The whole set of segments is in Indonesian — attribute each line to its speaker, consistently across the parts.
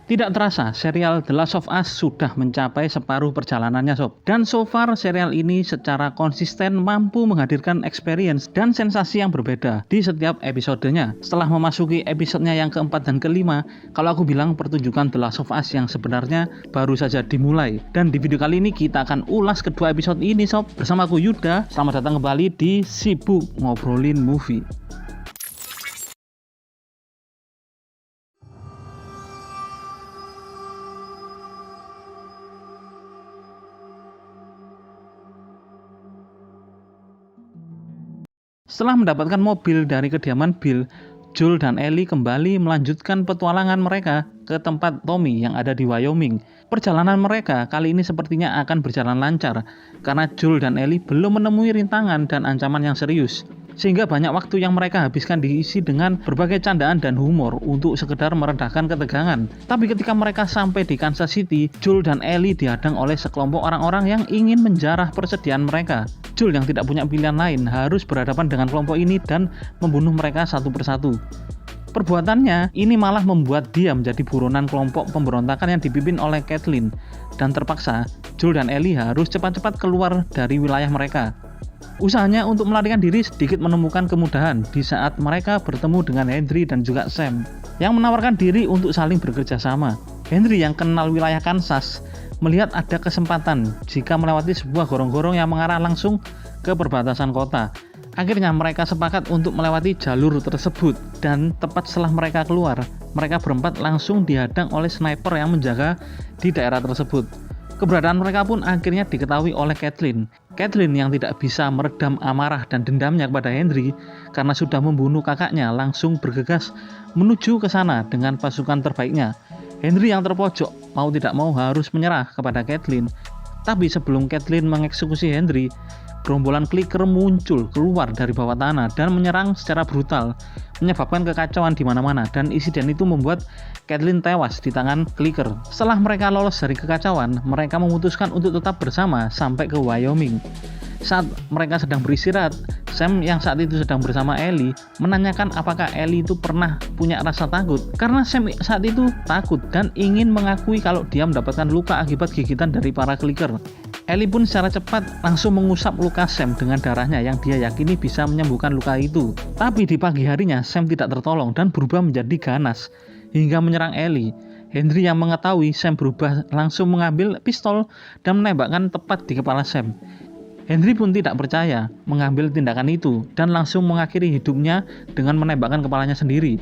Speaker 1: Tidak terasa, serial The Last of Us sudah mencapai separuh perjalanannya sob. Dan so far serial ini secara konsisten mampu menghadirkan experience dan sensasi yang berbeda di setiap episodenya. Setelah memasuki episodenya yang keempat dan kelima, kalau aku bilang pertunjukan The Last of Us yang sebenarnya baru saja dimulai. Dan di video kali ini kita akan ulas kedua episode ini sob. Bersama aku Yuda, selamat datang kembali di Sibuk Ngobrolin Movie. Setelah mendapatkan mobil dari kediaman Bill, Joel dan Ellie kembali melanjutkan petualangan mereka ke tempat Tommy yang ada di Wyoming. Perjalanan mereka kali ini sepertinya akan berjalan lancar karena Joel dan Ellie belum menemui rintangan dan ancaman yang serius. Sehingga banyak waktu yang mereka habiskan diisi dengan berbagai candaan dan humor untuk sekedar meredakan ketegangan. Tapi ketika mereka sampai di Kansas City, Joel dan Ellie dihadang oleh sekelompok orang-orang yang ingin menjarah persediaan mereka. Joel yang tidak punya pilihan lain harus berhadapan dengan kelompok ini dan membunuh mereka satu persatu. Perbuatannya ini malah membuat dia menjadi buronan kelompok pemberontakan yang dipimpin oleh Kathleen. Dan terpaksa, Joel dan Ellie harus cepat-cepat keluar dari wilayah mereka. Usahanya untuk melarikan diri sedikit menemukan kemudahan di saat mereka bertemu dengan Henry dan juga Sam yang menawarkan diri untuk saling bekerja sama. Henry yang kenal wilayah Kansas melihat ada kesempatan jika melewati sebuah gorong-gorong yang mengarah langsung ke perbatasan kota. Akhirnya mereka sepakat untuk melewati jalur tersebut dan tepat setelah mereka keluar, mereka berempat langsung dihadang oleh sniper yang menjaga di daerah tersebut. Keberadaan mereka pun akhirnya diketahui oleh Kathleen. Kathleen yang tidak bisa meredam amarah dan dendamnya kepada Henry karena sudah membunuh kakaknya langsung bergegas menuju ke sana dengan pasukan terbaiknya. Henry yang terpojok mau tidak mau harus menyerah kepada Kathleen. Tapi sebelum Kathleen mengeksekusi Henry, gerombolan clicker muncul keluar dari bawah tanah dan menyerang secara brutal, menyebabkan kekacauan di mana-mana dan insiden itu membuat Kathleen tewas di tangan clicker. Setelah mereka lolos dari kekacauan, mereka memutuskan untuk tetap bersama sampai ke Wyoming. Saat mereka sedang beristirahat, Sam yang saat itu sedang bersama Ellie menanyakan apakah Ellie itu pernah punya rasa takut karena Sam saat itu takut dan ingin mengakui kalau dia mendapatkan luka akibat gigitan dari para clicker. Ellie pun secara cepat langsung mengusap luka Sam dengan darahnya yang dia yakini bisa menyembuhkan luka itu. Tapi di pagi harinya Sam tidak tertolong dan berubah menjadi ganas hingga menyerang Ellie. Henry yang mengetahui Sam berubah langsung mengambil pistol dan menembakkan tepat di kepala Sam. Henry pun tidak percaya mengambil tindakan itu dan langsung mengakhiri hidupnya dengan menembakkan kepalanya sendiri.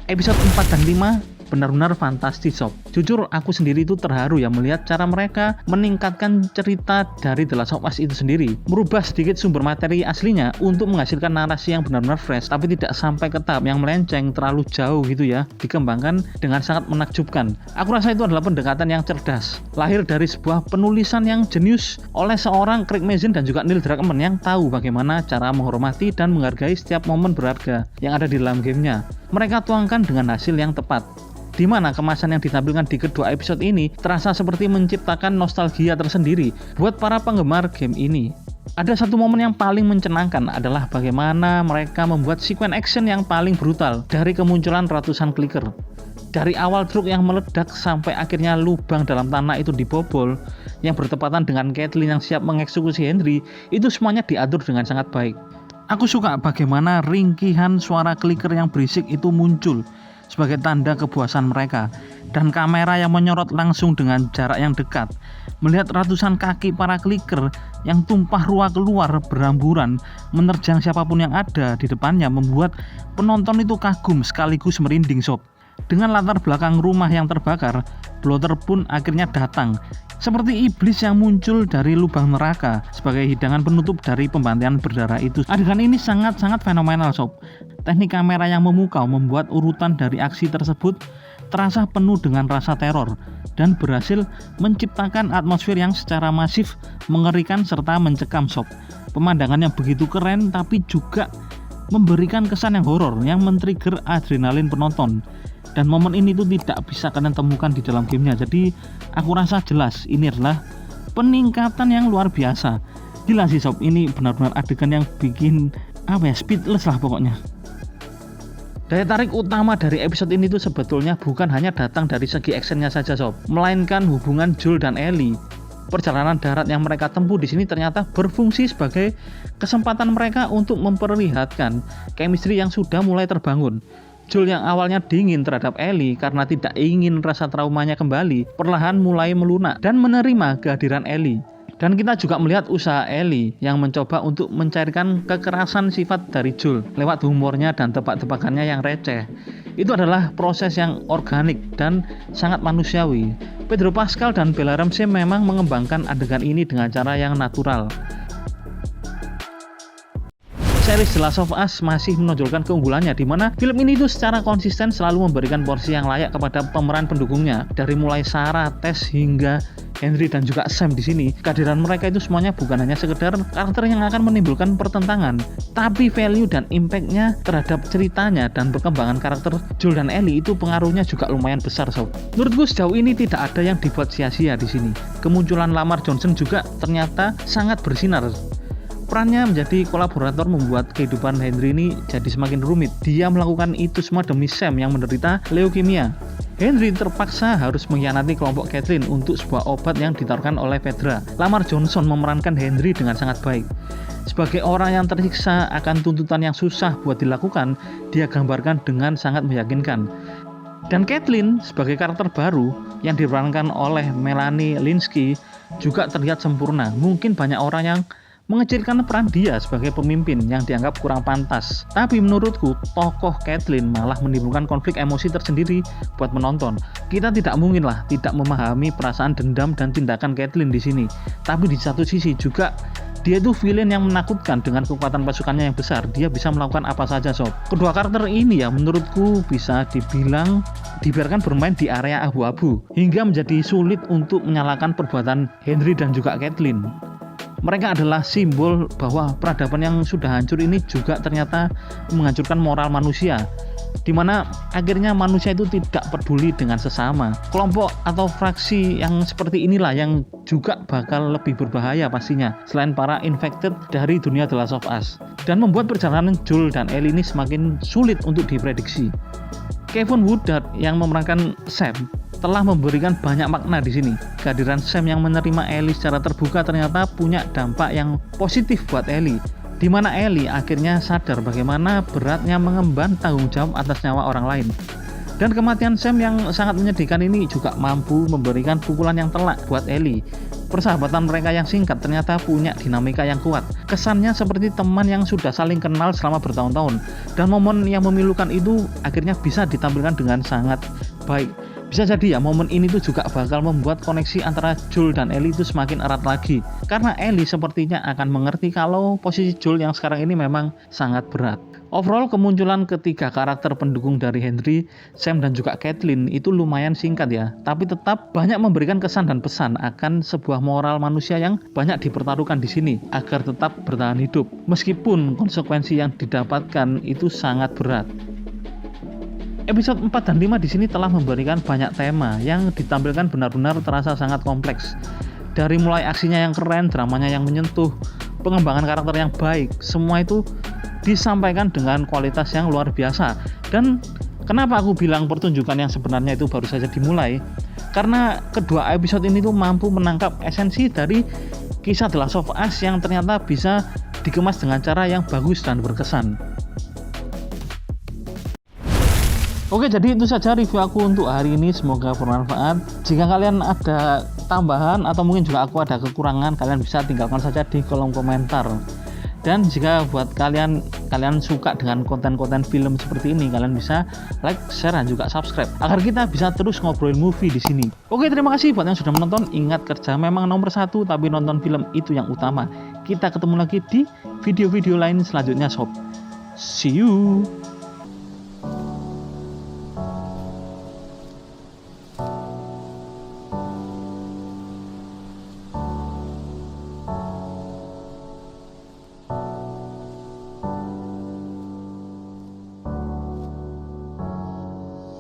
Speaker 1: Episode 4 dan 5 benar-benar fantastis sob. Jujur aku sendiri itu terharu ya melihat cara mereka meningkatkan cerita dari The Last of Us itu sendiri, merubah sedikit sumber materi aslinya untuk menghasilkan narasi yang benar-benar fresh tapi tidak sampai ke tahap yang melenceng terlalu jauh gitu ya, dikembangkan dengan sangat menakjubkan. Aku rasa itu adalah pendekatan yang cerdas, lahir dari sebuah penulisan yang jenius oleh seorang Craig Mazin dan juga Neil Druckmann yang tahu bagaimana cara menghormati dan menghargai setiap momen berharga yang ada di dalam gamenya. Mereka tuangkan dengan hasil yang tepat, di mana kemasan yang ditampilkan di kedua episode ini terasa seperti menciptakan nostalgia tersendiri buat para penggemar game ini. Ada satu momen yang paling mencenangkan adalah bagaimana mereka membuat sekuen action yang paling brutal dari kemunculan ratusan clicker. Dari awal truk yang meledak sampai akhirnya lubang dalam tanah itu dibobol yang bertepatan dengan Kathleen yang siap mengeksekusi Henry, itu semuanya diatur dengan sangat baik. Aku suka bagaimana ringkihan suara clicker yang berisik itu muncul sebagai tanda kepuasan mereka, dan kamera yang menyorot langsung dengan jarak yang dekat melihat ratusan kaki para clicker yang tumpah ruah keluar beramburan menerjang siapapun yang ada di depannya membuat penonton itu kagum sekaligus merinding sob. Dengan latar belakang rumah yang terbakar, Blotter pun akhirnya datang seperti iblis yang muncul dari lubang neraka sebagai hidangan penutup dari pembantaian berdarah itu. Adegan ini sangat-sangat fenomenal sob. Teknik kamera yang memukau membuat urutan dari aksi tersebut terasa penuh dengan rasa teror dan berhasil menciptakan atmosfer yang secara masif mengerikan serta mencekam sob. Pemandangan yang begitu keren tapi juga memberikan kesan yang horor yang men-trigger adrenalin penonton. Dan momen ini tuh tidak bisa kalian temukan di dalam gamenya. Jadi aku rasa jelas ini adalah peningkatan yang luar biasa. Gila sih sob, ini benar-benar adegan yang bikin speechless lah pokoknya. Daya tarik utama dari episode ini tuh sebetulnya bukan hanya datang dari segi actionnya saja sob, melainkan hubungan Joel dan Ellie. Perjalanan darat yang mereka tempuh di sini ternyata berfungsi sebagai kesempatan mereka untuk memperlihatkan chemistry yang sudah mulai terbangun. Joel yang awalnya dingin terhadap Ellie karena tidak ingin rasa traumanya kembali, perlahan mulai melunak dan menerima kehadiran Ellie. Dan kita juga melihat usaha Ellie yang mencoba untuk mencairkan kekerasan sifat dari Joel lewat humornya dan tebak-tebakannya yang receh. Itu adalah proses yang organik dan sangat manusiawi. Pedro Pascal dan Bella Ramsey memang mengembangkan adegan ini dengan cara yang natural. Series The Last of Us masih menonjolkan keunggulannya, di mana film ini tuh secara konsisten selalu memberikan porsi yang layak kepada pemeran pendukungnya, dari mulai Sarah, Tess hingga Henry dan juga Sam di sini. Kehadiran mereka itu semuanya bukan hanya sekedar karakter yang akan menimbulkan pertentangan, tapi value dan impact-nya terhadap ceritanya dan perkembangan karakter Joel dan Ellie itu pengaruhnya juga lumayan besar sob. Menurutku sejauh ini tidak ada yang dibuat sia-sia di sini. Kemunculan Lamar Johnson juga ternyata sangat bersinar. Perannya menjadi kolaborator membuat kehidupan Henry ini jadi semakin rumit. Dia melakukan itu semua demi Sam yang menderita leukemia. Henry terpaksa harus mengkhianati kelompok Caitlin untuk sebuah obat yang ditawarkan oleh Fedra. Lamar Johnson memerankan Henry dengan sangat baik. Sebagai orang yang tersiksa akan tuntutan yang susah buat dilakukan, dia gambarkan dengan sangat meyakinkan. Dan Caitlin sebagai karakter baru yang diperankan oleh Melanie Lynskey juga terlihat sempurna. Mungkin banyak orang yang mengecilkan peran dia sebagai pemimpin yang dianggap kurang pantas. Tapi menurutku, tokoh Caitlin malah menimbulkan konflik emosi tersendiri buat menonton. Kita tidak mungkin lah tidak memahami perasaan dendam dan tindakan Caitlin di sini. Tapi di satu sisi juga dia itu villain yang menakutkan. Dengan kekuatan pasukannya yang besar, dia bisa melakukan apa saja sob. Kedua karakter ini ya menurutku bisa dibiarkan bermain di area abu-abu hingga menjadi sulit untuk menyalahkan perbuatan Henry dan juga Caitlin. Mereka adalah simbol bahwa peradaban yang sudah hancur ini juga ternyata menghancurkan moral manusia, di mana akhirnya manusia itu tidak peduli dengan sesama. Kelompok atau fraksi yang seperti inilah yang juga bakal lebih berbahaya pastinya, selain para infected dari dunia The Last of Us, dan membuat perjalanan Joel dan Ellie ini semakin sulit untuk diprediksi. Kevin Woodard yang memerankan Sam telah memberikan banyak makna di sini. Kehadiran Sam yang menerima Ellie secara terbuka ternyata punya dampak yang positif buat Ellie, di mana Ellie akhirnya sadar bagaimana beratnya mengemban tanggung jawab atas nyawa orang lain. Dan kematian Sam yang sangat menyedihkan ini juga mampu memberikan pukulan yang telak buat Ellie. Persahabatan mereka yang singkat ternyata punya dinamika yang kuat. Kesannya seperti teman yang sudah saling kenal selama bertahun-tahun. Dan momen yang memilukan itu akhirnya bisa ditampilkan dengan sangat baik. Bisa jadi ya momen ini tuh juga bakal membuat koneksi antara Joel dan Ellie itu semakin erat lagi. Karena Ellie sepertinya akan mengerti kalau posisi Joel yang sekarang ini memang sangat berat. Overall kemunculan ketiga karakter pendukung dari Henry, Sam dan juga Caitlin itu lumayan singkat ya, tapi tetap banyak memberikan kesan dan pesan akan sebuah moral manusia yang banyak dipertaruhkan di sini agar tetap bertahan hidup meskipun konsekuensi yang didapatkan itu sangat berat. Episode 4 dan 5 di sini telah memberikan banyak tema yang ditampilkan benar-benar terasa sangat kompleks. Dari mulai aksinya yang keren, dramanya yang menyentuh, pengembangan karakter yang baik, semua itu disampaikan dengan kualitas yang luar biasa. Dan kenapa aku bilang pertunjukan yang sebenarnya itu baru saja dimulai? Karena kedua episode ini tuh mampu menangkap esensi dari kisah The Last of Us yang ternyata bisa dikemas dengan cara yang bagus dan berkesan. Oke, jadi itu saja review aku untuk hari ini, semoga bermanfaat. Jika kalian ada tambahan atau mungkin juga aku ada kekurangan, kalian bisa tinggalkan saja di kolom komentar. Dan jika buat kalian suka dengan konten-konten film seperti ini, kalian bisa like, share, dan juga subscribe agar kita bisa terus ngobrolin movie di sini. Oke, terima kasih buat yang sudah menonton. Ingat, kerja memang nomor 1, tapi nonton film itu yang utama. Kita ketemu lagi di video-video lain selanjutnya sob. See you.